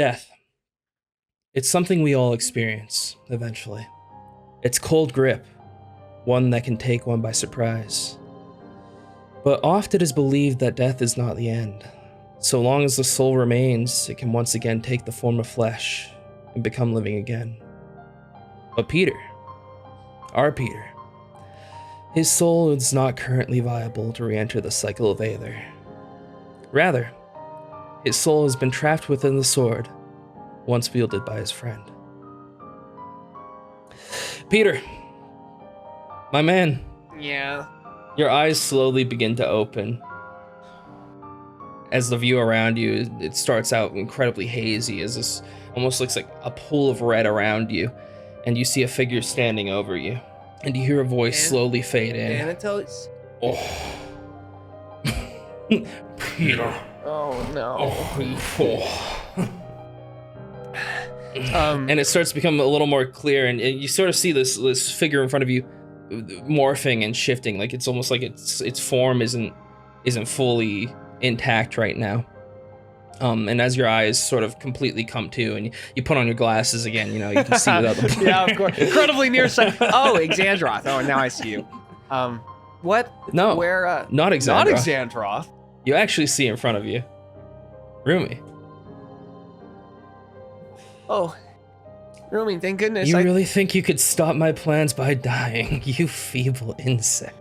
Death. It's something we all experience, eventually. It's cold grip, one that can take one by surprise. But oft it is believed that death is not the end. So long as the soul remains, it can once again take the form of flesh and become living again. But Peter, our Peter, his soul is not currently viable to re-enter the cycle of Aether. Rather, his soul has been trapped within the sword, once wielded by his friend. Peter, my man. Yeah. Your eyes slowly begin to open. As the view around you, it starts out incredibly hazy, as this almost looks like a pool of red around you, and you see a figure standing over you, and you hear a voice slowly fade in. Thanatos? Oh. Peter. Oh no. Oh. And it starts to become a little more clear, and you sort of see this figure in front of you morphing and shifting, like it's almost like its form isn't fully intact right now. And as your eyes sort of completely come to, and you put on your glasses again, you can see without the blur. Yeah, of course. Incredibly nearsighted. Oh, Xandroth. Oh, now I see you. What? No. Where? Not Xandroth. Not Xandroth. You actually see in front of you Rumi. Oh, Rumi, thank goodness. You really think you could stop my plans by dying, you feeble insect?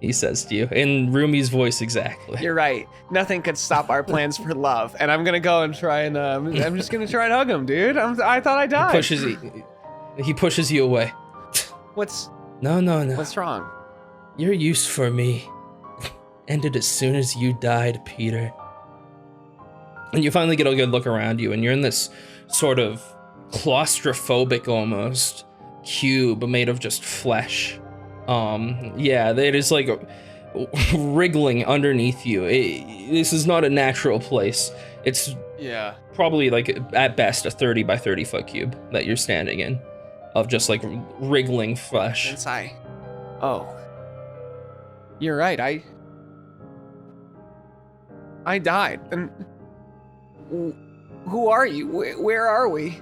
He says to you, in Rumi's voice exactly. You're right. Nothing could stop our plans for love. And I'm gonna go and try and, I'm just gonna try and hug him, dude. I thought I died. He pushes you away. No. What's wrong? Your use for me ended as soon as you died, Peter. And you finally get a good look around you, and you're in this sort of claustrophobic almost cube made of just flesh. Yeah, it is like wriggling underneath you. This is not a natural place. It's probably like at best a 30 by 30 foot cube that you're standing in, of just like wriggling flesh. Inside. Oh, you're right. I died. And who are you? Where are we?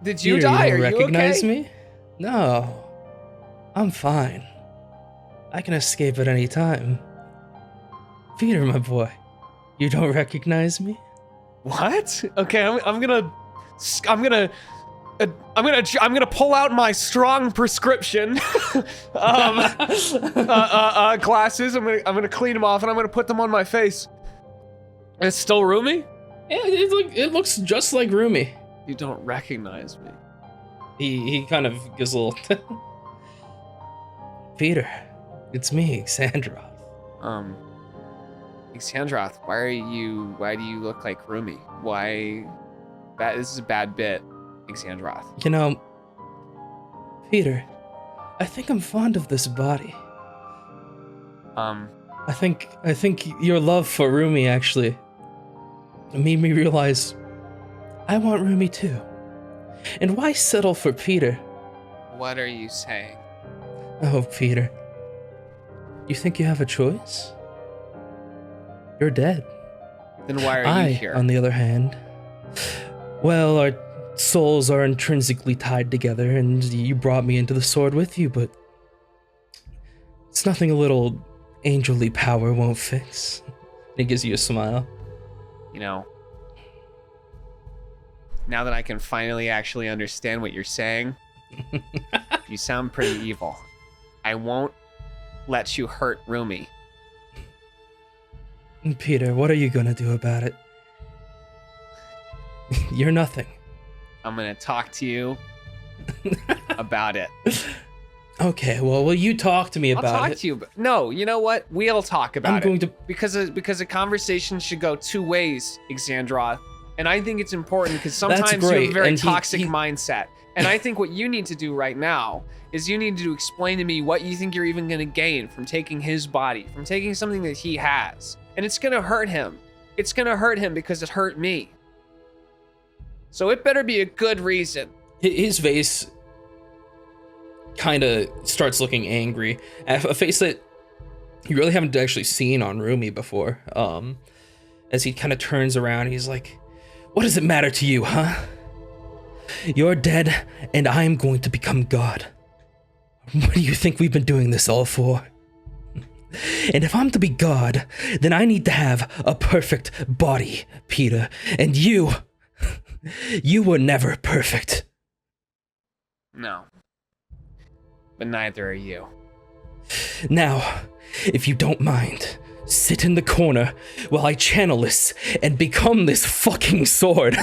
Did you die? You Are you recognize okay? me? No, I'm fine. I can escape at any time. Peter, my boy, you don't recognize me? What? Okay, I'm gonna pull out my strong prescription glasses. I'm gonna clean them off and I'm gonna put them on my face. It's still Rumi? Yeah, it looks just like Rumi. You don't recognize me. He kind of gives a little. Peter, it's me, Xandroth. Xandroth, why do you look like Rumi? This is a bad bit, Xandroth. Peter, I think I'm fond of this body. I think your love for Rumi actually made me realize I want Rumi too. And why settle for Peter? What are you saying? Oh, Peter. You think you have a choice? You're dead. Then why are you here? On the other hand, well, our souls are intrinsically tied together, and you brought me into the sword with you, but it's nothing a little angelly power won't fix. It gives you a smile. Now that I can finally actually understand what you're saying, you sound pretty evil. I won't let you hurt Rumi. Peter, what are you gonna do about it? You're nothing. I'm gonna talk to you about it. Okay, well, will you talk to me about it? I'll talk to you. No, you know what? We'll talk about it. I'm going to... Because a conversation should go two ways, Xandroth. And I think it's important because sometimes you have a very toxic mindset. And I think what you need to do right now is you need to explain to me what you think you're even going to gain from taking his body, from taking something that he has. And it's going to hurt him. It's going to hurt him because it hurt me. So it better be a good reason. His face kind of starts looking angry. A face that you really haven't actually seen on Rumi before. as he kind of turns around. He's like, what does it matter to you, huh? You're dead, and I'm going to become God. What do you think we've been doing this all for? And if I'm to be God, then I need to have a perfect body, Peter. And you were never perfect. No. But neither are you. Now, if you don't mind, sit in the corner while I channel this and become this fucking sword.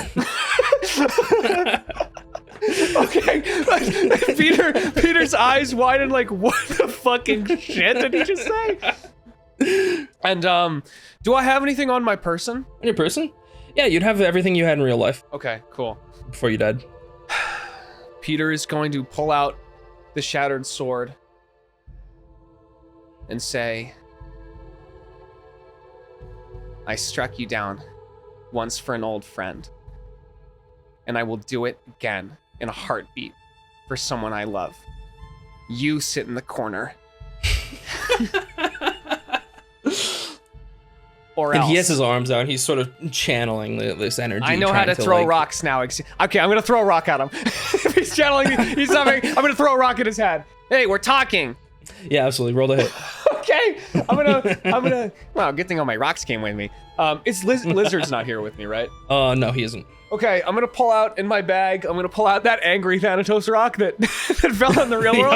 Okay. Peter's eyes widen like, what the fucking shit did he just say? And do I have anything on my person? On your person? Yeah, you'd have everything you had in real life. Okay, cool. Before you died. Peter is going to pull out the shattered sword and say, I struck you down once for an old friend, and I will do it again in a heartbeat for someone I love. You sit in the corner. Or and else. He has his arms out. He's sort of channeling this energy. I know how to throw rocks now. Okay, I'm gonna throw a rock at him. If he's channeling me, he's not very, I'm gonna throw a rock at his head. Hey, we're talking. Yeah, absolutely. Roll the hit. Okay, I'm gonna. Wow, good thing all my rocks came with me. It's Lizard's not here with me, right? No, he isn't. Okay, I'm gonna pull out in my bag. I'm gonna pull out that angry Thanatos rock that that fell in the real world.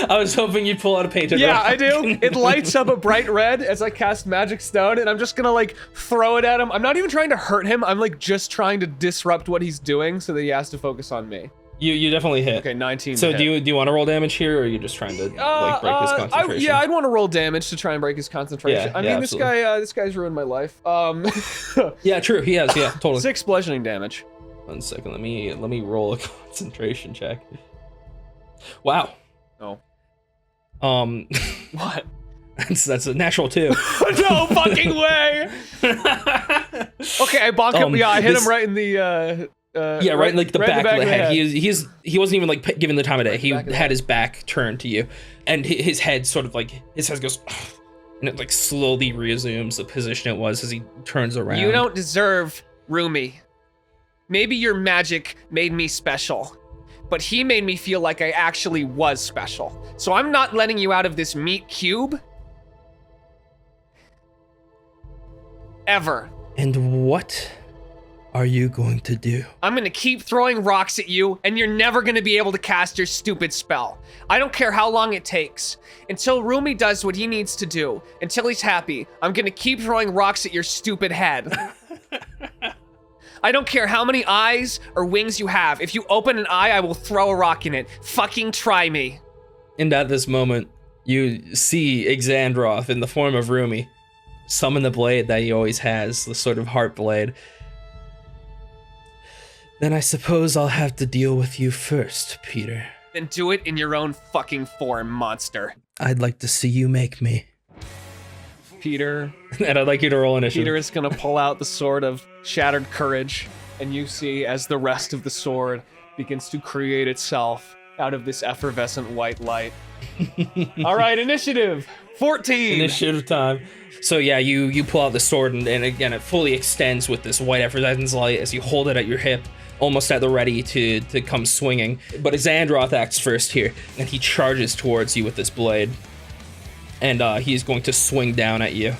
I was hoping you'd pull out a painted rock. Yeah, I do. It lights up a bright red as I cast Magic Stone, and I'm just gonna like throw it at him. I'm not even trying to hurt him. I'm like just trying to disrupt what he's doing so that he has to focus on me. You definitely hit. Okay, 19. So do you want to roll damage here, or are you just trying to like break his concentration? Yeah, I'd want to roll damage to try and break his concentration. Yeah, I mean, absolutely. this guy's ruined my life. Yeah, true. He has. Yeah, totally. 6 bludgeoning damage. 1 second. Let me roll a concentration check. Wow. Oh. What? That's a natural 2. No fucking way. Okay, I bonk him. Yeah, I hit him right in the. Right in like the back of the head. He wasn't even like given the time of day. He had his back turned to you, and his head sort of like his head goes, and it like slowly resumes the position it was as he turns around. You don't deserve Rumi. Maybe your magic made me special, but he made me feel like I actually was special. So I'm not letting you out of this meat cube. Ever. And what are you going to do? I'm gonna keep throwing rocks at you, and you're never gonna be able to cast your stupid spell. I don't care how long it takes. Until Rumi does what he needs to do, until he's happy, I'm gonna keep throwing rocks at your stupid head. I don't care how many eyes or wings you have. If you open an eye, I will throw a rock in it. Fucking try me. And at this moment, you see Xandroth in the form of Rumi summon the blade that he always has, the sort of heart blade. Then I suppose I'll have to deal with you first, Peter. Then do it in your own fucking form, monster. I'd like to see you make me. Peter. And I'd like you to roll initiative. Peter is gonna pull out the sword of shattered courage, and you see as the rest of the sword begins to create itself out of this effervescent white light. All right, initiative. 14. Initiative time. So yeah, you pull out the sword, and again, it fully extends with this white effervescent light as you hold it at your hip, almost at the ready to come swinging. But Xandroth acts first here, and he charges towards you with this blade. And he's going to swing down at you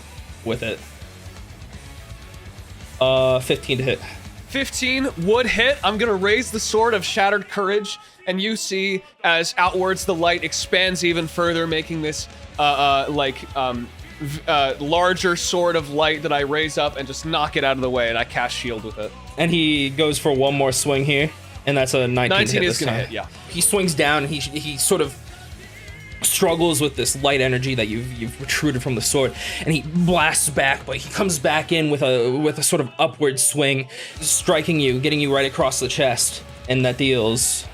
with it. 15 to hit. 15 would hit. I'm gonna raise the sword of shattered courage, and you see as outwards the light expands even further, making this larger sword of light that I raise up and just knock it out of the way, and I cast shield with it. And he goes for one more swing here, and that's a 19 19 hit is this gonna time. hit, yeah. He swings down, and he sort of struggles with this light energy that you've protruded from the sword, and he blasts back, but he comes back in with a sort of upward swing, striking you, getting you right across the chest, and that deals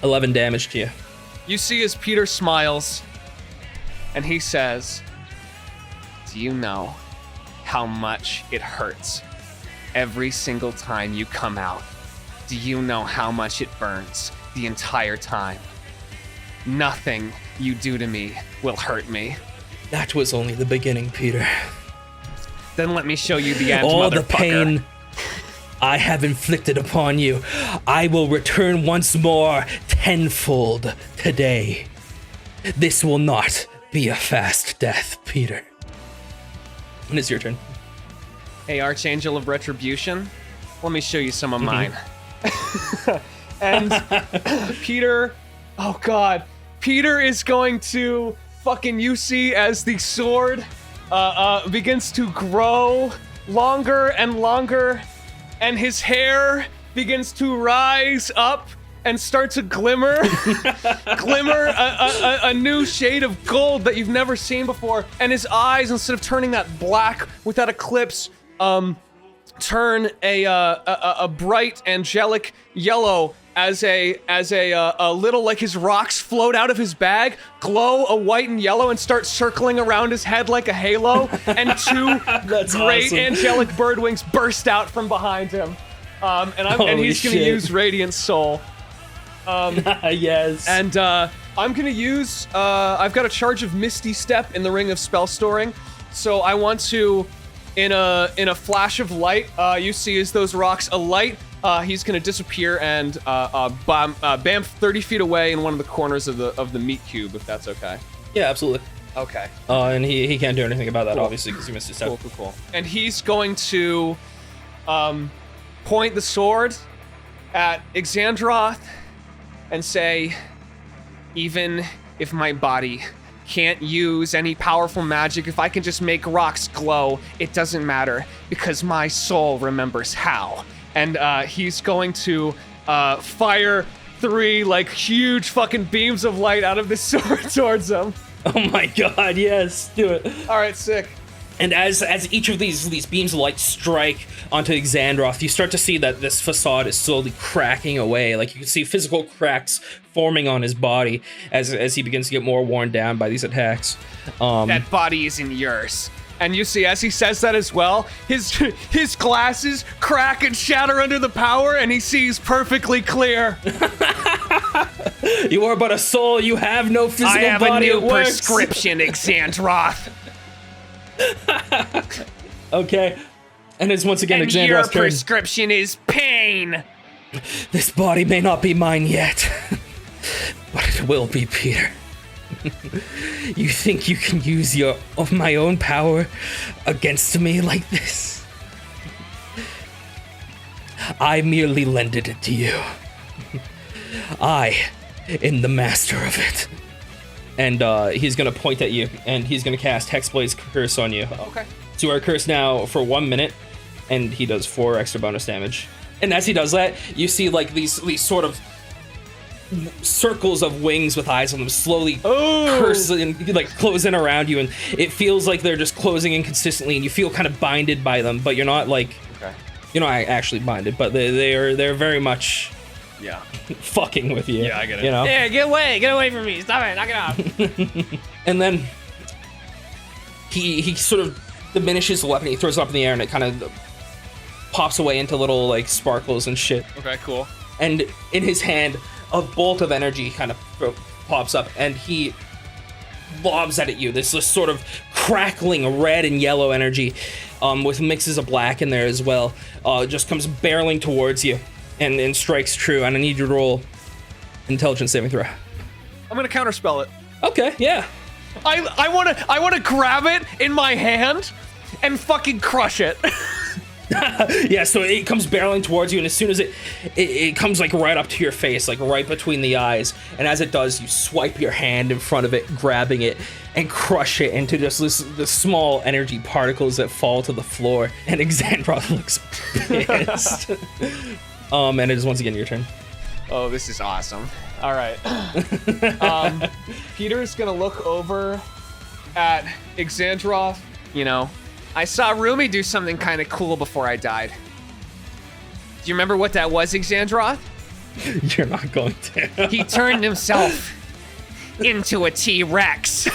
11 damage to you. You see as Peter smiles, and he says, "Do you know how much it hurts every single time you come out? Do you know how much it burns the entire time? Nothing you do to me will hurt me." That was only the beginning, Peter. Then let me show you the end, All motherfucker. the pain I have inflicted upon you, I will return once more tenfold today. This will not be a fast death, Peter. And it's your turn. Hey, Archangel of Retribution, let me show you some of mine. And Peter, oh God, Peter is going to fucking, you see as the sword begins to grow longer and longer, and his hair begins to rise up and start to glimmer, a new shade of gold that you've never seen before. And his eyes, instead of turning that black with that eclipse, turn a bright angelic yellow as a little, like, his rocks float out of his bag, glow a white and yellow, and start circling around his head like a halo. And two great awesome. angelic bird wings burst out from behind him. And he's gonna use Radiant Soul. Yes. And I'm gonna use, I've got a charge of Misty Step in the Ring of Spell Storing. So I want to, in a flash of light, you see as those rocks alight, he's gonna disappear and bam 30 feet away in one of the corners of the meat cube, if that's okay. Yeah, absolutely. Okay. And he can't do anything about that, Cool. obviously, because he missed his step. Cool. And he's going to point the sword at Exandroth and say, even if my body can't use any powerful magic, if I can just make rocks glow, it doesn't matter, because my soul remembers how. And he's going to fire 3 like huge fucking beams of light out of the sword towards him. Oh my God, yes, do it. All right, sick. And as each of these beams of light strike onto Xandroth, you start to see that this facade is slowly cracking away. Like, you can see physical cracks forming on his body as he begins to get more worn down by these attacks. That body isn't yours. And you see, as he says that as well, his glasses crack and shatter under the power, and he sees perfectly clear. You are but a soul. You have no physical body. I have a new It works. prescription, Xandroth. Okay. And it's once again And your Xandroth's turn. prescription is pain. This body may not be mine yet, but it will be, Peter. You think you can use my own power against me like this? I merely lended it to you. I am the master of it. And he's gonna point at you, and he's gonna cast Hexblade's Curse on you. Okay. So you are cursed now for 1 minute, and he does 4 extra bonus damage. And as he does that, you see like these sort of circles of wings with eyes on them slowly curse and like close in around you, and it feels like they're just closing in consistently, and you feel kind of binded by them, but you're not like you're not actually binded, but they're very much fucking with you. Yeah, I get it. You know? Yeah, get away from me. Stop it, knock it off. And then he sort of diminishes the weapon, he throws it up in the air, and it kind of pops away into little like sparkles and shit. Okay, cool. And in his hand, a bolt of energy kind of pops up, and he lobs at you. This sort of crackling red and yellow energy, with mixes of black in there as well, just comes barreling towards you and strikes true. And I need you to roll intelligence saving throw. I'm gonna counterspell it. Okay, yeah. I wanna grab it in my hand and fucking crush it. Yeah, so it comes barreling towards you, and as soon as it comes like right up to your face, like right between the eyes, and as it does, you swipe your hand in front of it, grabbing it, and crush it into just the small energy particles that fall to the floor. And Xandroth looks pissed. And it is once again your turn. Oh, this is awesome. All right. Peter's gonna look over at Xandroth. You know, I saw Rumi do something kind of cool before I died. Do you remember what that was, Xandroth? You're not going to. He turned himself into a T-Rex.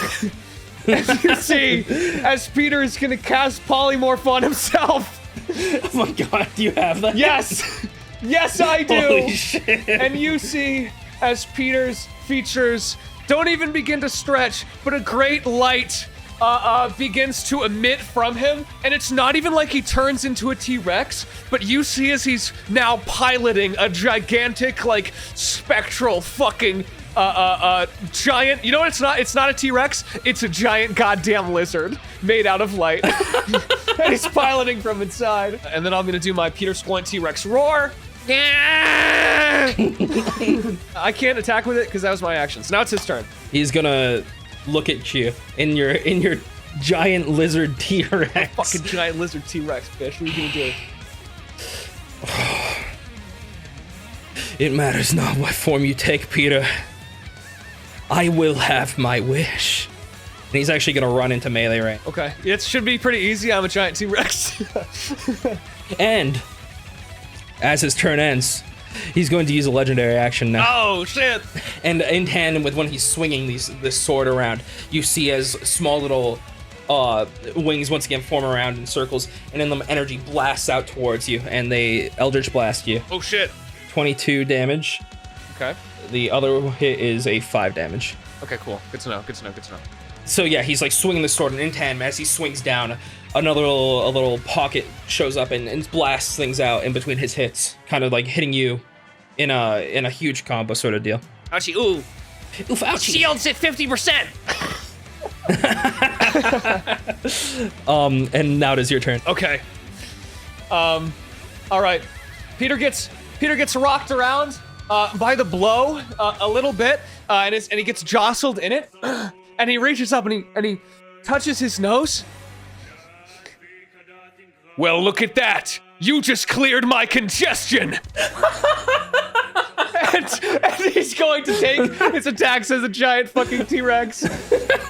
As you see, as Peter is gonna cast polymorph on himself. Oh my God, do you have that? Yes! Yes, I do! Holy shit. And you see, as Peter's features don't even begin to stretch, but a great light begins to emit from him, and it's not even like he turns into a T-Rex, but you see as he's now piloting a gigantic, like, spectral fucking giant. You know what? It's not a T-Rex. It's a giant goddamn lizard made out of light. And he's piloting from inside. And then I'm gonna do my Peter Sqloint T-Rex roar. I can't attack with it because that was my action. So now it's his turn. He's gonna look at you in your giant lizard T-Rex. Fucking giant lizard T-Rex, bitch. What are you gonna do? It matters not what form you take, Peter. I will have my wish. And he's actually gonna run into melee range. Okay, it should be pretty easy. I'm a giant T-Rex. And as his turn ends, he's going to use a legendary action now. Oh shit! And in tandem with when he's swinging this sword around, you see as small little wings once again form around in circles, and in them energy blasts out towards you, and they Eldritch Blast you. Oh shit! 22 damage. Okay. The other hit is a 5 damage. Okay, cool. Good to know. Good to know. Good to know. So yeah, he's like swinging the sword, and in tandem as he swings down, a little pocket shows up and blasts things out in between his hits, kind of like hitting you in a huge combo sort of deal. Ouchie! Ooh! Oof! Ouchie! Shield's at 50%. And now it is your turn. Okay. All right. Peter gets rocked around by the blow a little bit, and he gets jostled in it, and he reaches up and he touches his nose. Well, look at that! You just cleared my congestion. and he's going to take his attacks as a giant fucking T-Rex.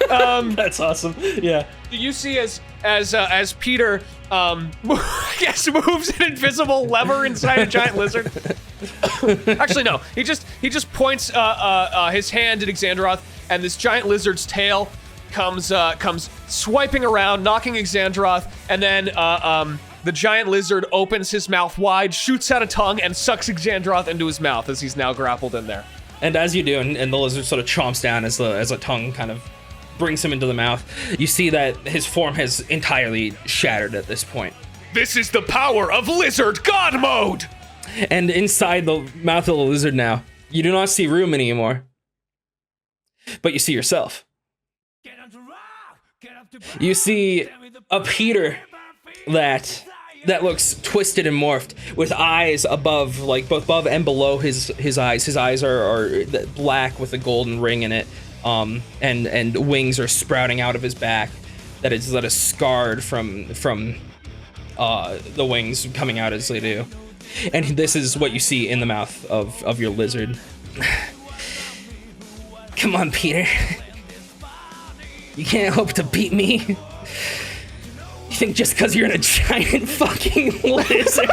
That's awesome. Yeah. You see as Peter I guess moves an invisible lever inside a giant lizard. Actually, no. He just points his hand at Xandroth, and this giant lizard's tail comes swiping around, knocking Xandroth, and then the giant lizard opens his mouth wide, shoots out a tongue, and sucks Xandroth into his mouth as he's now grappled in there. And as you do, and the lizard sort of chomps down as a tongue kind of brings him into the mouth, you see that his form has entirely shattered at this point. This is the power of lizard god mode! And inside the mouth of the lizard now, you do not see Rumi anymore, but you see yourself. You see a Peter that looks twisted and morphed, with eyes above, like both above and below his eyes. His eyes are black with a golden ring in it, and wings are sprouting out of his back that is scarred from the wings coming out as they do. And this is what you see in the mouth of your lizard. Come on, Peter. You can't hope to beat me. You think just because you're in a giant fucking lizard,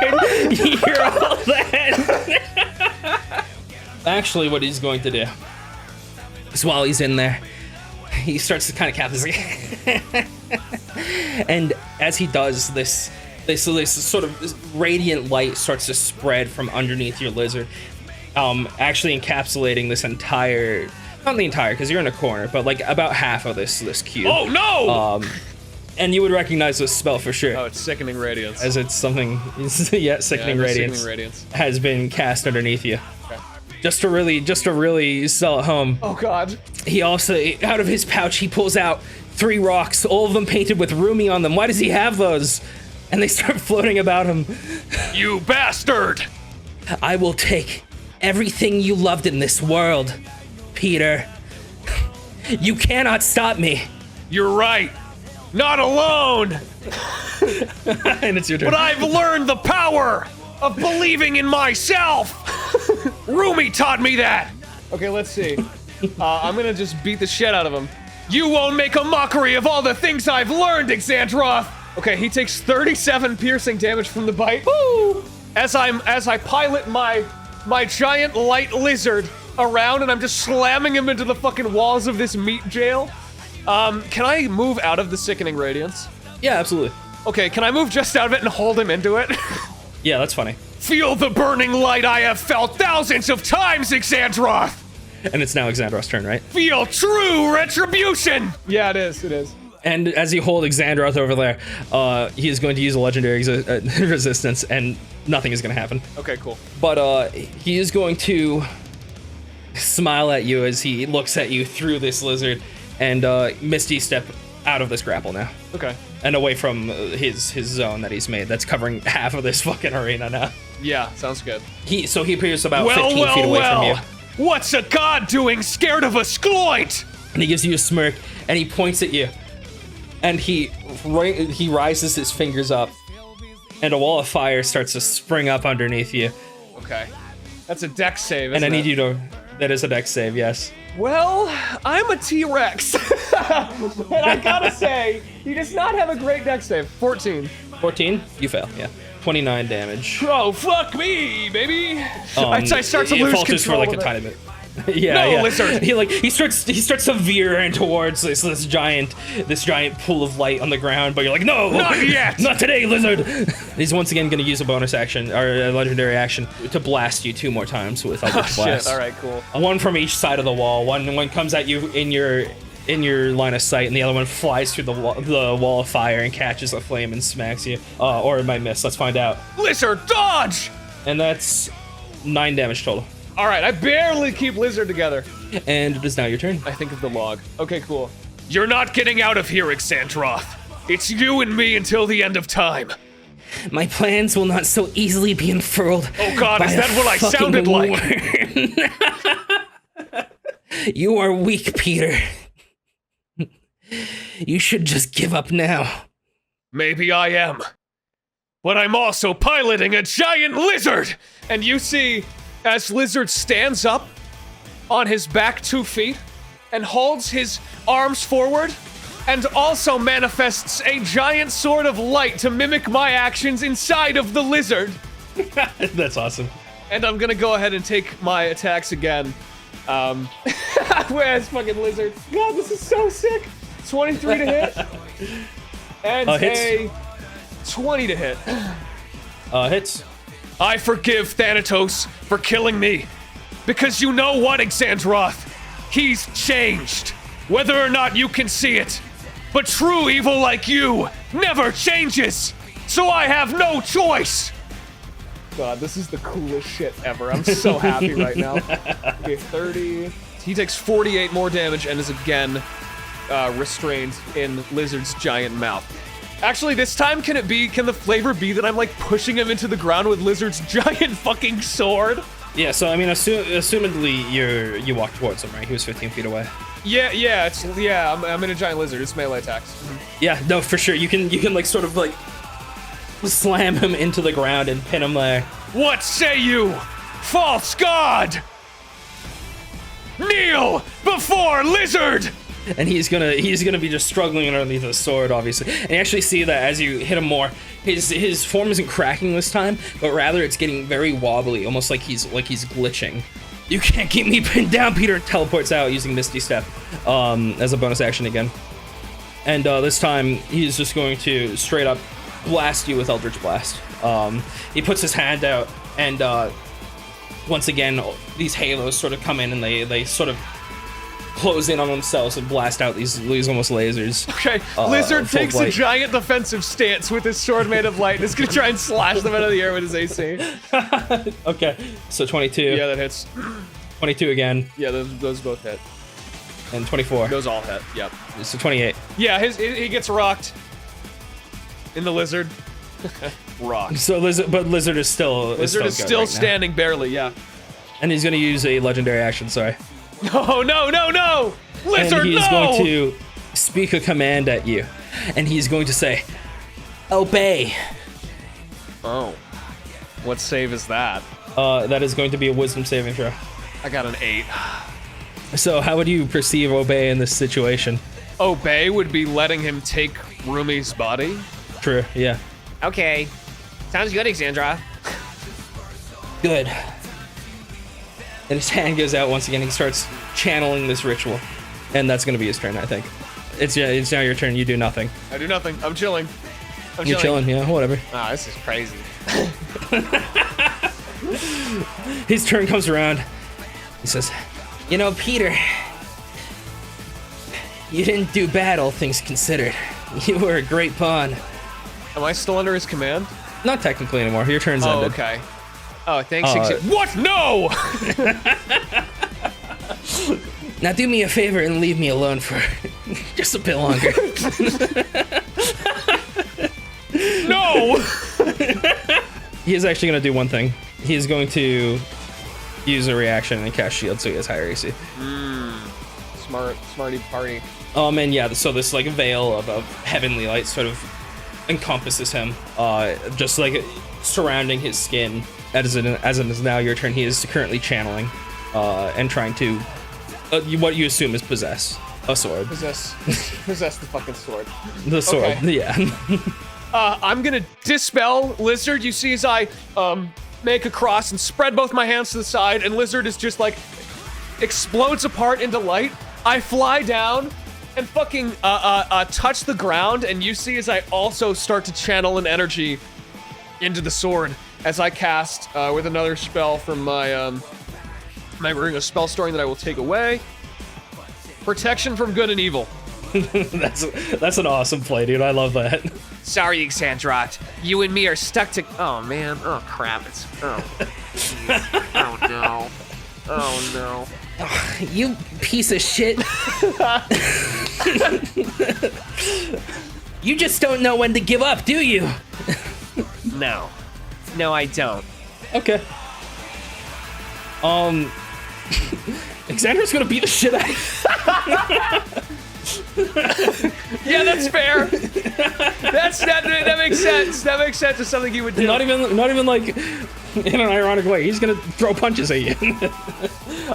you're all that? Actually, what he's going to do is while he's in there, he starts to kind of cap this. And as he does, this sort of radiant light starts to spread from underneath your lizard, actually encapsulating this entire, not the entire, because you're in a corner, but like about half of this cube. Oh no! And you would recognize this spell for sure. Oh, it's Sickening Radiance. As it's something, yeah, Sickening Radiance has been cast underneath you. Okay. Just to really sell it home. Oh God. He also, out of his pouch, he pulls out 3 rocks, all of them painted with Rumi on them. Why does he have those? And they start floating about him. You bastard! I will take everything you loved in this world, Peter. You cannot stop me. You're right. Not alone! And it's your turn. But I've learned the power of believing in myself! Rumi taught me that! Okay, let's see. I'm gonna just beat the shit out of him. You won't make a mockery of all the things I've learned, Xandroth! Okay, he takes 37 piercing damage from the bite. Woo! As I pilot my giant light lizard around, and I'm just slamming him into the fucking walls of this meat jail. Can I move out of the Sickening Radiance? Yeah, absolutely. Okay, can I move just out of it and hold him into it? Yeah, that's funny. Feel the burning light I have felt thousands of times, Xandroth! And it's now Xandroth's turn, right? Feel true retribution! Yeah, it is. And as you hold Xandroth over there, he is going to use a legendary resistance, and nothing is going to happen. Okay, cool. But he is going to smile at you as he looks at you through this lizard, and Misty Step out of this grapple now. Okay. And away from his zone that he's made. That's covering half of this fucking arena now. Yeah, sounds good. So he appears about 15 feet away from you. What's a god doing scared of a Sqloint? And he gives you a smirk, and he points at you. And he rises his fingers up, and a wall of fire starts to spring up underneath you. Okay. That's a dex save, isn't And I need you to... That is a dex save, yes. Well, I'm a T-Rex. And I gotta say, he does not have a great dex save. 14. 14? You fail, yeah. 29 damage. Oh, fuck me, baby. I start to lose falters control for like of a it. tiny bit. Yeah, No, yeah. lizard. He starts to veer in towards this giant pool of light on the ground, but you're like, no, Not yet. not today, lizard. He's once again going to use a bonus action or a legendary action to blast you 2 more times with Eldritch Blast. Shit. All right, cool. One from each side of the wall. One comes at you in your line of sight, and the other one flies through the wall of fire and catches a flame and smacks you. Or it might miss. Let's find out. Lizard, dodge! And that's 9 damage total. All right, I barely keep Lizard together. And it is now your turn. I think of the log. Okay, cool. You're not getting out of here, Xandroth. It's you and me until the end of time. My plans will not so easily be unfurled. Oh God, is that what I sounded like? You are weak, Peter. You should just give up now. Maybe I am. But I'm also piloting a giant lizard! And you see, as Lizard stands up on his back 2 feet and holds his arms forward and also manifests a giant sword of light to mimic my actions inside of the lizard. That's awesome. And I'm gonna go ahead and take my attacks again. Where's fucking lizard? God, this is so sick. 23 to hit. And a 20 to hit. Hits. I forgive Thanatos for killing me. Because you know what, Xandroth? He's changed. Whether or not you can see it. But true evil like you never changes. So I have no choice. God, this is the coolest shit ever. I'm so happy right now. Okay, 30. He takes 48 more damage and is again restrained in Lizard's giant mouth. Actually, this time, can the flavor be that I'm like pushing him into the ground with Lizard's giant fucking sword? Yeah, so I mean, assumedly you walk towards him, right? He was 15 feet away. Yeah, I'm in a giant lizard. It's melee attacks. Yeah, no, for sure. You can like sort of like slam him into the ground and pin him there. What say you, false god? Kneel before lizard! And he's gonna be just struggling underneath the sword, obviously. And you actually see that as you hit him more, his form isn't cracking this time, but rather it's getting very wobbly, almost like he's glitching. You can't keep me pinned down, Peter. Teleports out using Misty Step as a bonus action again. And this time he's just going to straight up blast you with Eldritch Blast. He puts his hand out, and once again these halos sort of come in, and they sort of close in on themselves and blast out these almost lasers. Okay, Lizard takes a giant defensive stance with his sword made of light and is gonna try and slash them out of the air with his AC. Okay, so 22. Yeah, that hits. 22 again. Yeah, those both hit. And 24. Those all hit, yep. So 28. Yeah, he gets rocked. In the lizard. Rocked. So Lizard is still still standing barely, yeah. And he's gonna use a legendary action, sorry. No! Lizard, and he's no! going to speak a command at you. And he's going to say, obey. Oh. What save is that? That is going to be a wisdom saving throw. I got an 8. So how would you perceive obey in this situation? Obey would be letting him take Rumi's body? True, yeah. Okay. Sounds good, Xandra. Good. And his hand goes out once again. He starts channeling this ritual. And that's going to be his turn, I think. It's now your turn. You do nothing. I do nothing. I'm chilling. You're chilling, yeah, whatever. Ah, this is crazy. His turn comes around. He says, you know, Peter, You didn't do bad, all things considered. You were a great pawn. Am I still under his command? Not technically anymore. Your turn's ended. Okay. Oh, thanks. What? No! Now do me a favor and leave me alone for just a bit longer. No! He is actually going to do one thing. He's going to use a reaction and cast shield so he has higher AC. Smarty party. And yeah, so this like veil of heavenly light sort of encompasses him, just like surrounding his skin. As it is now your turn, he is currently channeling and trying to what you assume is possess a sword. Possess the fucking sword. The sword, okay. Yeah. I'm gonna dispel Lizard. You see as I make a cross and spread both my hands to the side, and Lizard is just like explodes apart into light. I fly down and fucking touch the ground, and you see as I also start to channel an energy into the sword as I cast with another spell from my my spell storing that I will take away. Protection from good and evil. That's an awesome play, dude. I love that. Sorry, Xandrot. You and me are stuck to. Oh man. Oh crap. It's. Oh. Oh no. Oh no. Oh, you piece of shit. You just don't know when to give up, do you? No. No, I don't. Okay. Xander's gonna beat the shit out of Yeah, that's fair. That makes sense. That makes sense. It's something he would do. Not even like in an ironic way. He's gonna throw punches at you.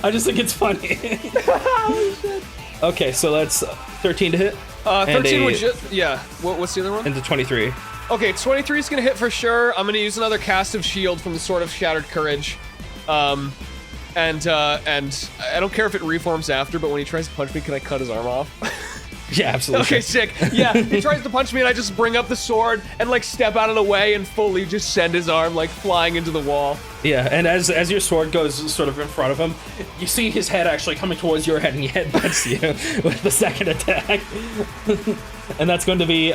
I just think it's funny. Holy shit. Okay, so that's 13 to hit. 13 would just, yeah. What's the other one? Into 23. Okay, 23 is gonna hit for sure. I'm gonna use another cast of shield from the Sword of Shattered Courage. And I don't care if it reforms after, but when he tries to punch me, can I cut his arm off? Yeah, absolutely. Okay, sick. Yeah, he tries to punch me and I just bring up the sword and like step out of the way and fully just send his arm like flying into the wall. Yeah, and as your sword goes sort of in front of him, you see his head actually coming towards your head and he headbutts you with the second attack. And that's going to be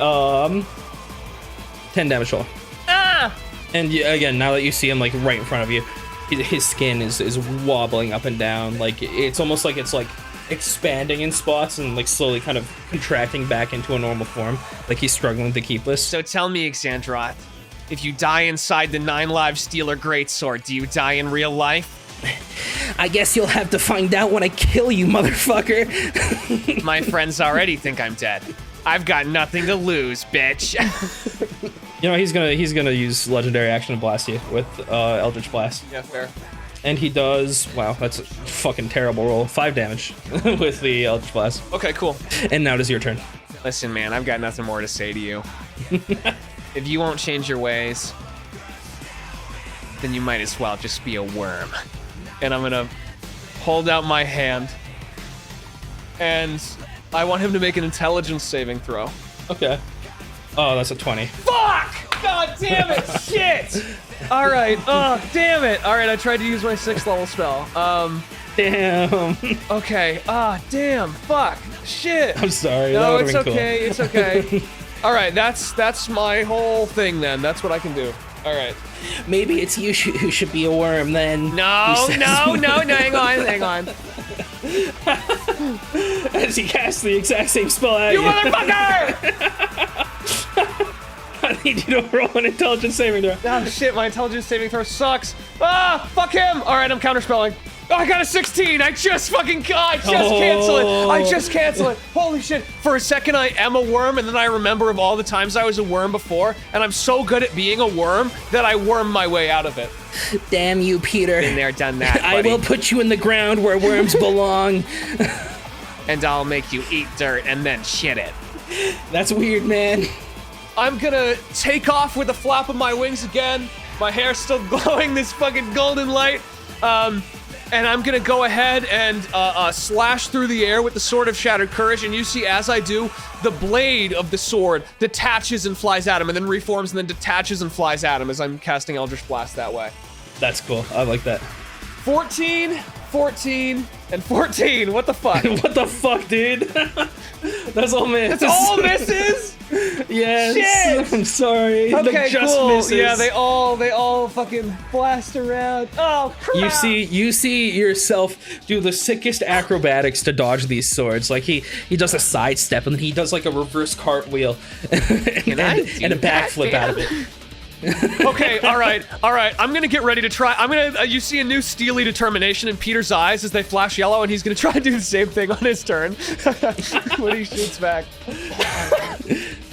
10 damage total. Ah! And again, now that you see him like right in front of you, his skin is wobbling up and down. Like it's almost like it's like expanding in spots and like slowly kind of contracting back into a normal form. Like he's struggling to keep this. So tell me, Xandrot, if you die inside the 9 Lives Stealer Greatsword, do you die in real life? I guess you'll have to find out when I kill you, motherfucker. My friends already think I'm dead. I've got nothing to lose, bitch. You know, he's gonna use legendary action to blast you with Eldritch Blast. Yeah, fair. And he does, wow, that's a fucking terrible roll. 5 damage with the Eldritch Blast. Okay, cool. And now it is your turn. Listen, man, I've got nothing more to say to you. If you won't change your ways, then you might as well just be a worm. And I'm gonna hold out my hand, and I want him to make an intelligence saving throw. Okay. Oh, that's a 20. Fuck! God damn it! Shit! Alright, damn it! Alright, I tried to use my 6th level spell. Damn. Okay, damn, fuck, shit! I'm sorry, no, that it's would've been okay, cool. It's okay. Alright, that's my whole thing then. That's what I can do. Alright. Maybe it's you who should be a worm then. No, hang on. As he casts the exact same spell at you. You motherfucker! I need you to roll an intelligence saving throw. Oh shit, my intelligence saving throw sucks. Ah, fuck him! Alright, I'm counterspelling. Oh, I got a 16! I just cancel it! I just cancel it! Holy shit! For a second I am a worm, and then I remember of all the times I was a worm before, and I'm so good at being a worm that I worm my way out of it. Damn you, Peter. Been there, done that, buddy. I will put you in the ground where worms belong. And I'll make you eat dirt and then shit it. That's weird, man. I'm gonna take off with the flap of my wings again. My hair's still glowing this fucking golden light. And I'm gonna go ahead and slash through the air with the Sword of Shattered Courage, and you see as I do, the blade of the sword detaches and flies at him, and then reforms and then detaches and flies at him as I'm casting Eldritch Blast that way. That's cool. I like that. 14 14, and 14. What the fuck? What the fuck, dude? That's all misses. That's all misses? Yes. Shit. I'm sorry. Okay, cool. Misses. Yeah, they all fucking blast around. Oh, crap. You see yourself do the sickest acrobatics to dodge these swords. Like he does a sidestep and then he does like a reverse cartwheel and a backflip out of it. Okay, all right. I'm gonna get ready to try. You see a new steely determination in Peter's eyes as they flash yellow, and he's gonna try to do the same thing on his turn when he shoots back.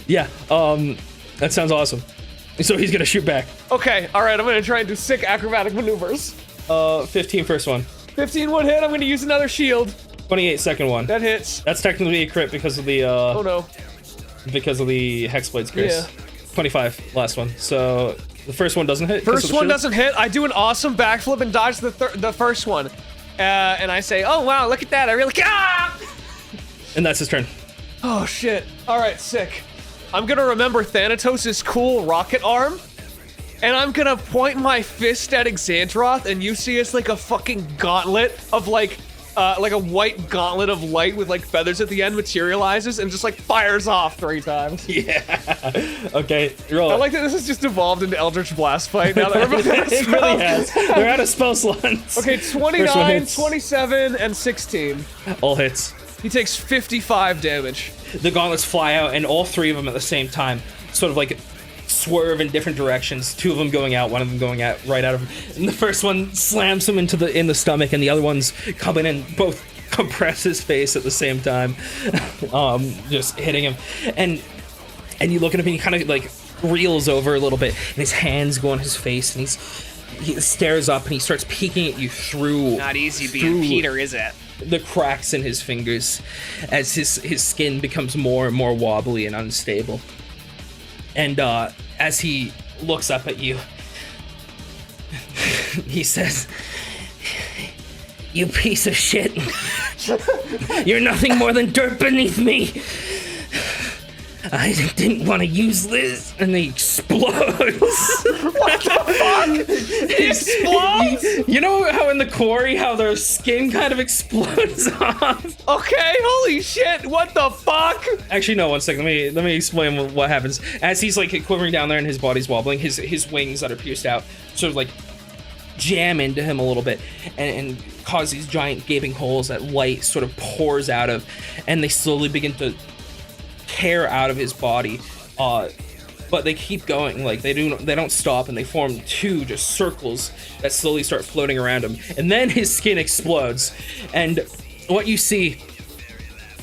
Yeah, that sounds awesome. So he's gonna shoot back. Okay, all right. I'm gonna try and do sick acrobatic maneuvers. 15 first one. 15 would hit. I'm gonna use another shield. 28 second one. That hits. That's technically a crit because of the Oh no. Because of the Hexblade's curse. Yeah. 25, last one. So the first one doesn't hit. First one doesn't hit. I do an awesome backflip and dodge the first one. And I say, oh wow, look at that. I really And that's his turn. Oh shit. All right, sick. I'm gonna remember Thanatos' cool rocket arm. And I'm gonna point my fist at Xandroth, and you see it's like a fucking gauntlet of like a white gauntlet of light with like feathers at the end materializes and just like fires off 3 times. Yeah. Okay, roll I it. like that this has just evolved into Eldritch Blast fight now that everybody has It really has. They're out of spell slots. Okay, 29, 27, and 16. All hits. He takes 55 damage. The gauntlets fly out, and all 3 of them at the same time sort of like swerve in different directions. 2 of them going out, 1 of them going out right out of him. And the first one slams him in the stomach, and the other one's coming in, both compress his face at the same time, just hitting him. And you look at him, and he kind of like reels over a little bit, and his hands go on his face, and he stares up, and he starts peeking at you through. Not easy being Peter, is it? The cracks in his fingers as his skin becomes more and more wobbly and unstable. And as he looks up at you, he says, "You piece of shit. You're nothing more than dirt beneath me. I didn't want to use this." And he explodes. What the fuck? He explodes? You know how in the quarry, how their skin kind of explodes off? Okay, holy shit, what the fuck? Actually, no, one second. Let me explain what happens. As he's like quivering down there and his body's wobbling, his wings that are pierced out sort of like jam into him a little bit and cause these giant gaping holes that light sort of pours out of, and they slowly begin to tear out of his body, but they keep going. Like they don't stop, and they form 2 just circles that slowly start floating around him, and then his skin explodes, and what you see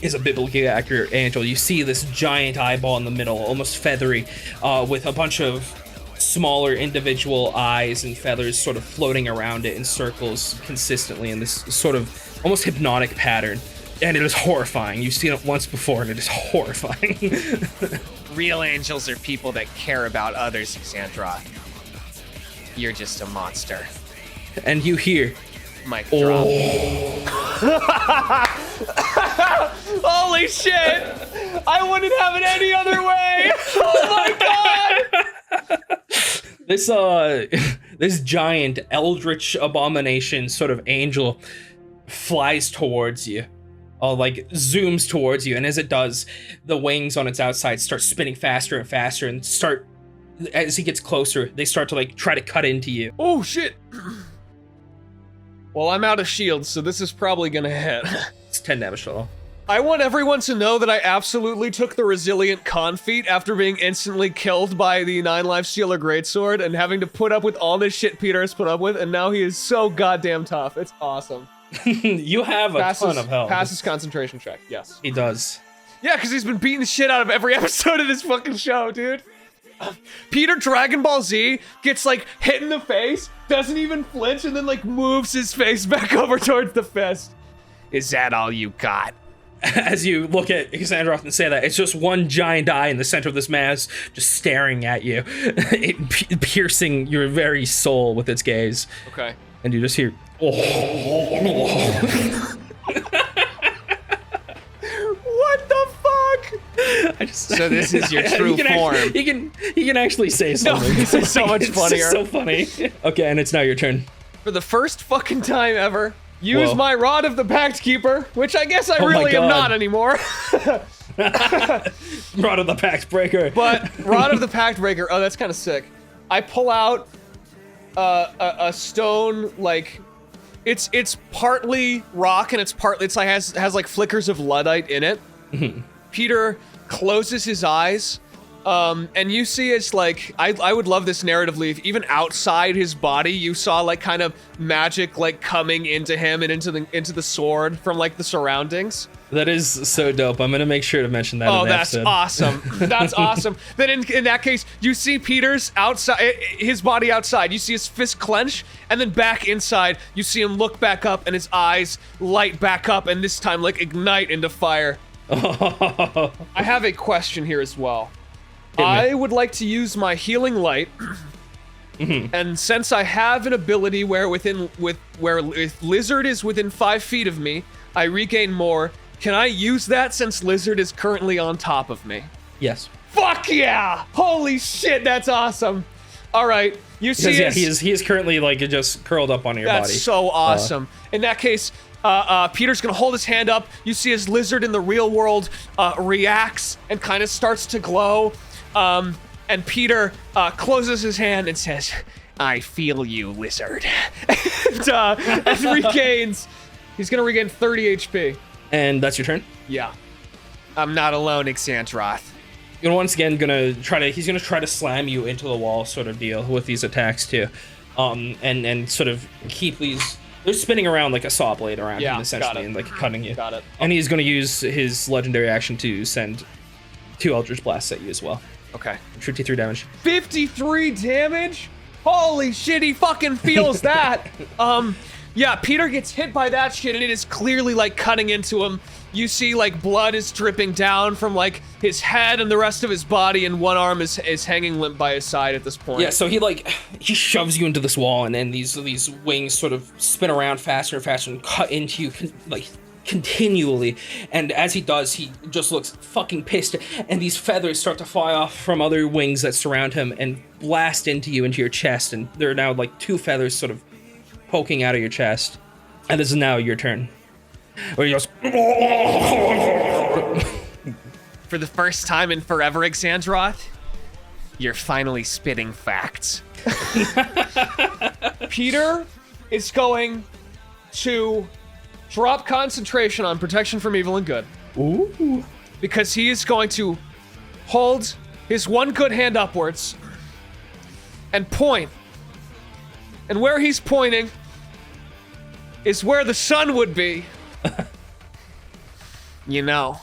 is a biblically accurate angel. You see this giant eyeball in the middle, almost feathery, with a bunch of smaller individual eyes and feathers sort of floating around it in circles consistently in this sort of almost hypnotic pattern. And it is horrifying. You've seen it once before, and it is horrifying. Real angels are people that care about others, Xandroth. You're just a monster. And you hear, Mic drop. Holy shit! I wouldn't have it any other way! Oh my god! This giant eldritch abomination sort of angel flies towards you. Like zooms towards you, and as it does, the wings on its outside start spinning faster and faster, and as he gets closer, they start to like try to cut into you. Oh shit! Well, I'm out of shields, so this is probably gonna hit. It's 10 damage total. I want everyone to know that I absolutely took the resilient con feat after being instantly killed by the 9-life Stealer Greatsword and having to put up with all this shit Peter has put up with, and now he is so goddamn tough. It's awesome. You have a ton of health. Passes concentration check, yes. He does. Yeah, because he's been beating the shit out of every episode of this fucking show, dude. Peter Dragon Ball Z gets like hit in the face, doesn't even flinch, and then like moves his face back over towards the fist. Is that all you got? As you look at Xandroth and say that, it's just one giant eye in the center of this mass, just staring at you, piercing your very soul with its gaze. Okay. And you just hear, What the fuck? So this is your true form. He can actually say something. No, this is so much funnier. It's so funny. Okay, and it's now your turn. For the first fucking time ever, use my Rod of the Pact Keeper, which I guess I really am not anymore. Rod of the Pact Breaker. But Rod of the Pact Breaker, oh, that's kind of sick. I pull out a stone, like, it's partly rock and it's like has like flickers of Luddite in it. Peter closes his eyes, and you see it's like, I would love this narratively if even outside his body you saw like kind of magic like coming into him and into the sword from like the surroundings. That is so dope. I'm gonna make sure to mention that. Oh, in the that's episode. awesome. That's awesome. Then in that case, you see Peter's outside, his body outside. You see his fist clench, and then back inside, you see him look back up, and his eyes light back up, and this time like ignite into fire. I have a question here as well. I would like to use my healing light, and since I have an ability where if Lizard is within 5 feet of me, I regain more. Can I use that since Lizard is currently on top of me? Yes. Fuck yeah! Holy shit, that's awesome. All right, you see, he is currently like just curled up on your body. That's so awesome. In that case, Peter's gonna hold his hand up. You see his Lizard in the real world reacts and kind of starts to glow. And Peter closes his hand and says, "I feel you, Lizard," and regains. He's gonna regain 30 HP. And that's your turn? Yeah. I'm not alone, Xandroth. You're once again he's gonna try to slam you into the wall sort of deal with these attacks too. And sort of keep they're spinning around like a saw blade around him essentially and like cutting you. Got it. And he's gonna use his legendary action to send 2 Eldritch Blasts at you as well. Okay. 53 damage. 53 damage? Holy shit, he fucking feels that. Yeah, Peter gets hit by that shit and it is clearly like cutting into him. You see like blood is dripping down from like his head and the rest of his body, and one arm is hanging limp by his side at this point. Yeah, so he shoves you into this wall, and then these wings sort of spin around faster and faster and cut into you like continually. And as he does, he just looks fucking pissed, and these feathers start to fly off from other wings that surround him and blast into your chest, and there are now like 2 feathers sort of poking out of your chest. And this is now your turn. Where he goes, for the first time in forever, Xandroth, you're finally spitting facts. Peter is going to drop concentration on protection from evil and good. ooh. Because he is going to hold his one good hand upwards and point. And where he's pointing is where the sun would be. You know,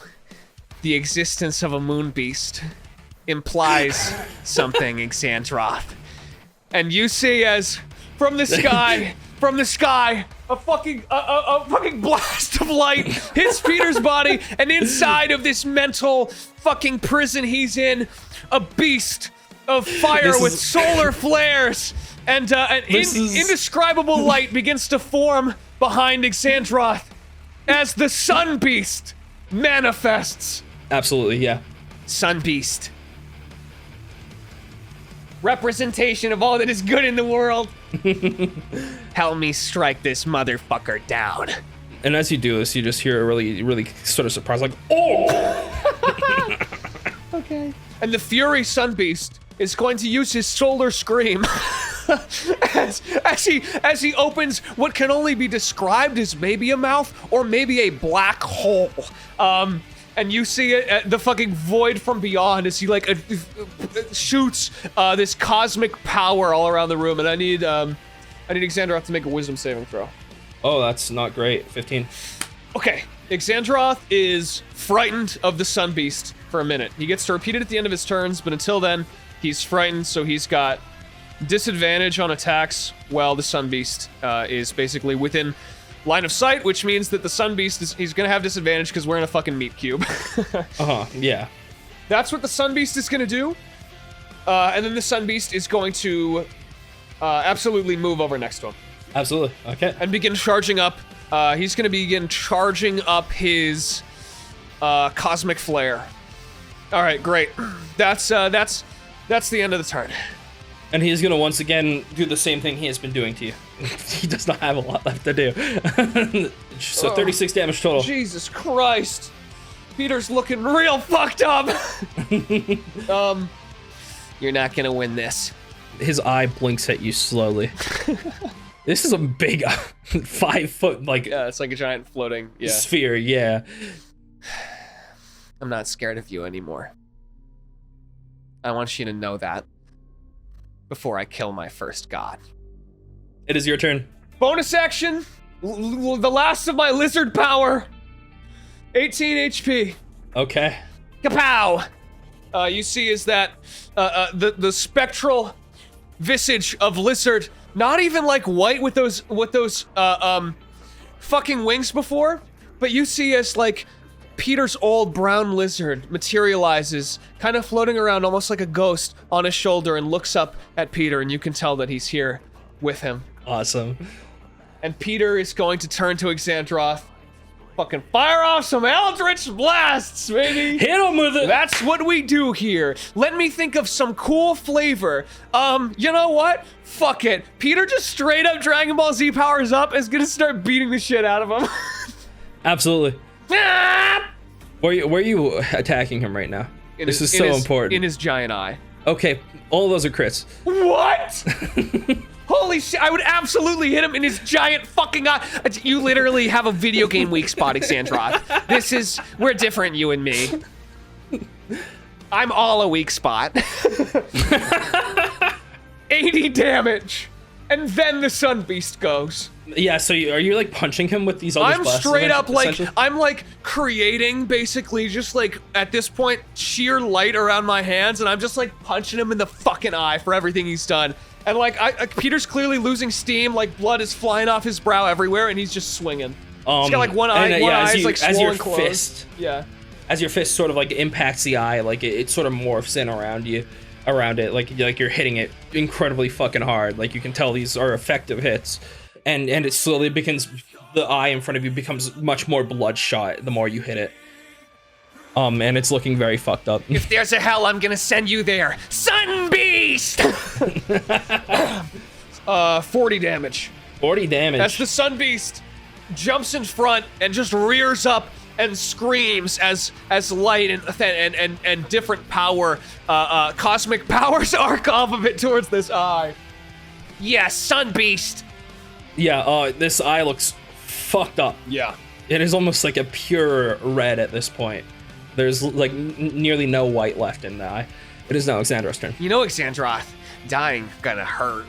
the existence of a moon beast implies something, Xandroth. And you see as from the sky, a fucking blast of light hits Peter's body, and inside of this mental fucking prison he's in, a beast of fire with solar flares and indescribable light begins to form behind Xandroth as the Sun Beast manifests. Absolutely, yeah. Sun Beast. Representation of all that is good in the world. Help me strike this motherfucker down. And as you do this, you just hear a really, really sort of surprise, like, oh! Okay. And the Fury Sun Beast is going to use his solar scream as he opens what can only be described as maybe a mouth or maybe a black hole. And you see it, the fucking void from beyond as he like shoots this cosmic power all around the room. And I need Xandroth to make a wisdom saving throw. Oh, that's not great. 15. Okay, Xandroth is frightened of the Sun Beast for a minute. He gets to repeat it at the end of his turns, but until then, he's frightened, so he's got disadvantage on attacks while the Sun Beast is basically within line of sight, which means that the Sun Beast he's gonna have disadvantage because we're in a fucking meat cube. Yeah. That's what the Sun Beast is gonna do. And then the Sun Beast is going to absolutely move over next to him. Absolutely. Okay. And begin charging up. He's gonna begin charging up his cosmic flare. All right, great. That's the end of the turn. And he is going to once again do the same thing he has been doing to you. He does not have a lot left to do. So 36 damage total. Jesus Christ. Peter's looking real fucked up. You're not going to win this. His eye blinks at you slowly. This is a big 5 foot, like... Yeah, it's like a giant floating sphere, yeah. I'm not scared of you anymore. I want you to know that before I kill my first god. It is your turn. Bonus action, the last of my lizard power. 18 HP. Okay. Kapow! You see is that the spectral visage of lizard, not even like white with those fucking wings before, but you see as like Peter's old brown lizard materializes, kind of floating around almost like a ghost on his shoulder, and looks up at Peter, and you can tell that he's here with him. Awesome. And Peter is going to turn to Xandroth. Fucking fire off some Eldritch Blasts, baby! Hit him with it! That's what we do here. Let me think of some cool flavor. You know what? Fuck it. Peter just straight up Dragon Ball Z powers up and is gonna start beating the shit out of him. Absolutely. Where are you attacking him right now? This is so important. In his giant eye. Okay, all of those are crits. What? Holy shit, I would absolutely hit him in his giant fucking eye. You literally have a video game weak spot, Xandroth. We're different, you and me. I'm all a weak spot. 80 damage. And then the Sun Beast goes. Yeah, so are you like punching him with these Eldritch Blasts? I'm straight up like, I'm like creating basically just like at this point sheer light around my hands, and I'm just like punching him in the fucking eye for everything he's done. And like, Peter's clearly losing steam, like blood is flying off his brow everywhere, and he's just swinging. He's got like one eye, eye's like swollen closed. Fist, yeah. As your fist sort of like impacts the eye, like it sort of morphs in around it, like you're hitting it incredibly fucking hard. Like you can tell these are effective hits, and it slowly begins. The eye in front of you becomes much more bloodshot the more you hit it. And it's looking very fucked up. If there's a hell, I'm gonna send you there. Sun Beast! 40 damage. 40 damage. As the Sun Beast jumps in front and just rears up and screams as light and different power, cosmic powers arc off of it towards this eye. Yes, Sun Beast! Yeah, this eye looks fucked up. Yeah. It is almost like a pure red at this point. There's like nearly no white left in the eye. It is now Xandroth's turn. You know, Xandroth, dying gonna hurt.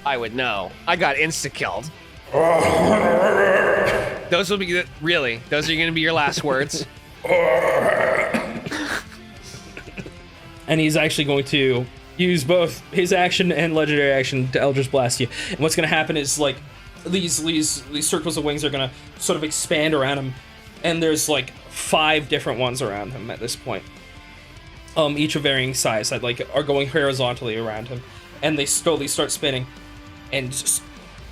I would know. I got insta-killed. Those will be, really, those are gonna be your last words. And he's actually going to use both his action and legendary action to Eldritch Blast you. And what's gonna happen is like, these circles of wings are gonna sort of expand around him. And there's like 5 different ones around him at this point. Each of varying size that like are going horizontally around him. And they slowly start spinning and just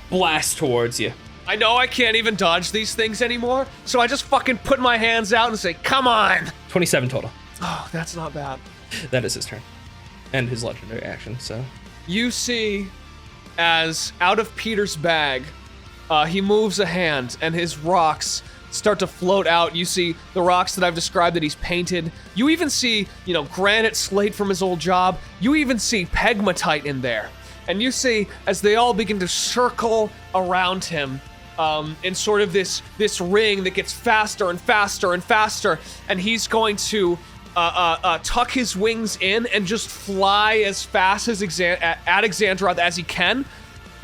blast towards you. I know I can't even dodge these things anymore, so I just fucking put my hands out and say, come on! 27 total. Oh, that's not bad. That is his turn. And his legendary action, so. You see, as out of Peter's bag, he moves a hand and his rocks start to float out. You see the rocks that I've described that he's painted. You even see, you know, granite slate from his old job. You even see pegmatite in there. And you see, as they all begin to circle around him, in sort of this ring that gets faster and faster and faster, and he's going to tuck his wings in and just fly as fast as at Xandroth as he can.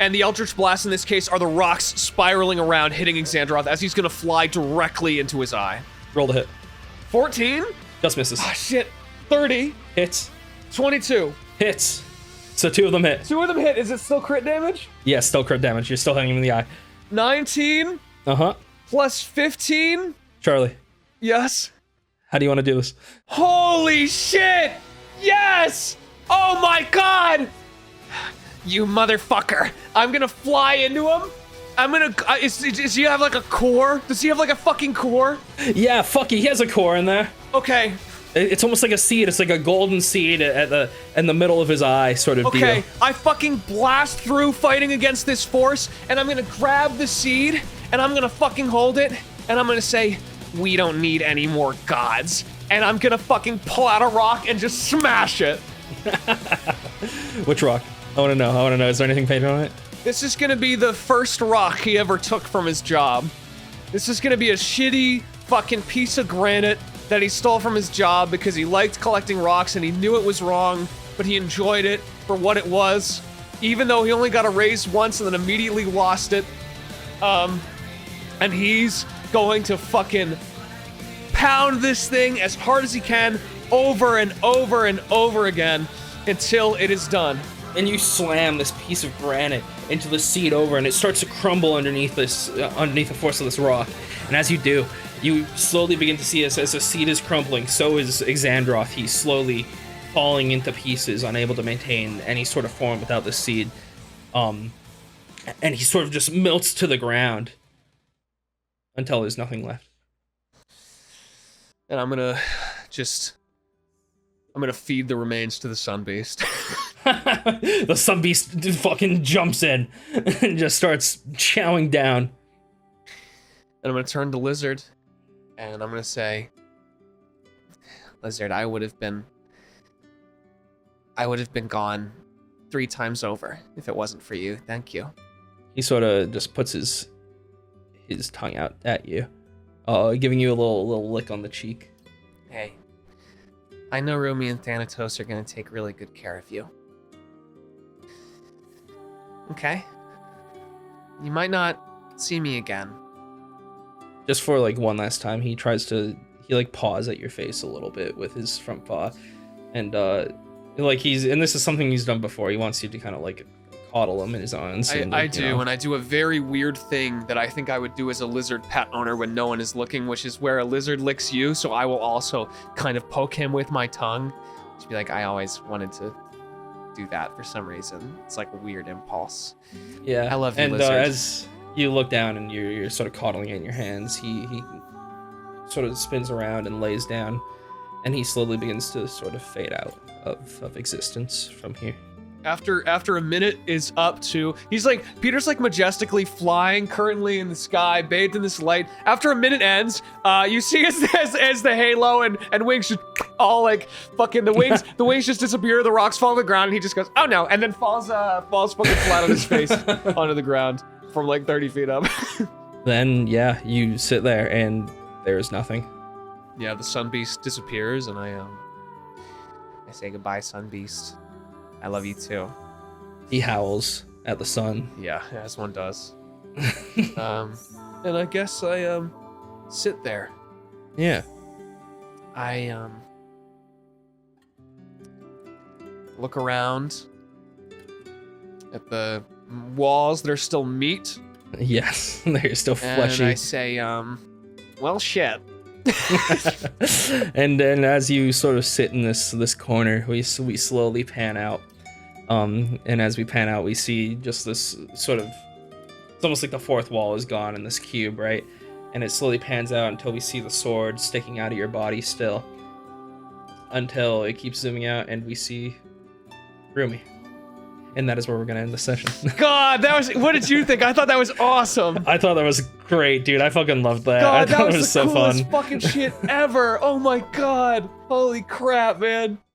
And the Eldritch Blast in this case are the rocks spiraling around, hitting Xandroth as he's gonna fly directly into his eye. Roll the hit. 14? Just misses. Ah, shit. 30. Hits. 22. Hits. So 2 of them hit. 2 of them hit. Is it still crit damage? Yeah, still crit damage. You're still hitting him in the eye. 19. Uh-huh. Plus 15. Charlie. Yes. How do you want to do this? Holy shit! Yes! Oh my god! You motherfucker. I'm gonna fly into him. I'm gonna, does he have like a core? Does he have like a fucking core? Yeah, fuck it, he has a core in there. Okay, It's almost like a seed. It's like a golden seed in the middle of his eye, sort of deal. Okay, I fucking blast through fighting against this force, and I'm gonna grab the seed, and I'm gonna fucking hold it, and I'm gonna say, we don't need any more gods. And I'm gonna fucking pull out a rock and just smash it. Which rock? I wanna know. Is there anything painted on it? This is gonna be the first rock he ever took from his job. This is gonna be a shitty fucking piece of granite that he stole from his job because he liked collecting rocks and he knew it was wrong, but he enjoyed it for what it was, even though he only got a raise once and then immediately lost it. And he's going to fucking pound this thing as hard as he can over and over and over again until it is done. And you slam this piece of granite into the seed over, and it starts to crumble underneath the force of this rock. And as you do, you slowly begin to see as the seed is crumbling, so is Xandroth. He's slowly falling into pieces, unable to maintain any sort of form without the seed. And he sort of just melts to the ground until there's nothing left. And I'm gonna feed the remains to the Sun Beast. The Sun Beast fucking jumps in and just starts chowing down. And I'm gonna turn to Lizard, and I'm gonna say, Lizard, I would have been gone 3 times over if it wasn't for you. Thank you. He sort of just puts his tongue out at you, giving you a little lick on the cheek. Hey, I know Rumi and Thanatos are gonna take really good care of you. Okay? You might not see me again. Just for like one last time, he paws at your face a little bit with his front paw, and this is something he's done before. He wants you to kind of like coddle him in his arms. And I do a very weird thing that I think I would do as a lizard pet owner when no one is looking, which is where a lizard licks you, so I will also kind of poke him with my tongue. Just be like, I always wanted to do that for some reason. It's like a weird impulse. Yeah, I love you, and lizard. As you look down and you're sort of coddling it in your hands, he sort of spins around and lays down, and he slowly begins to sort of fade out of existence from here. After a minute is up to, Peter's like majestically flying currently in the sky, bathed in this light. After a minute ends, you see as the halo and wings just all like fucking the wings just disappear, the rocks fall on the ground, and he just goes, oh no, and then falls fucking flat on his face onto the ground from like 30 feet up. Then yeah, you sit there and there's nothing. Yeah, the Sun Beast disappears, and I say goodbye, Sun Beast. I love you too. He howls at the sun. Yeah, as one does. And I guess I sit there. Yeah. I look around at the walls that are still meat. Yes, they're still fleshy. And I say, well, shit. And then as you sort of sit in this corner, we slowly pan out. And as we pan out, we see just this sort of, it's almost like the fourth wall is gone in this cube, right? And it slowly pans out until we see the sword sticking out of your body still. Until it keeps zooming out and we see Rumi. And that is where we're gonna end the session. God, what did you think? I thought that was awesome. I thought that was great, dude. I fucking loved that. God, I thought that was it was the so coolest fun. Fucking shit ever. Oh my God. Holy crap, man.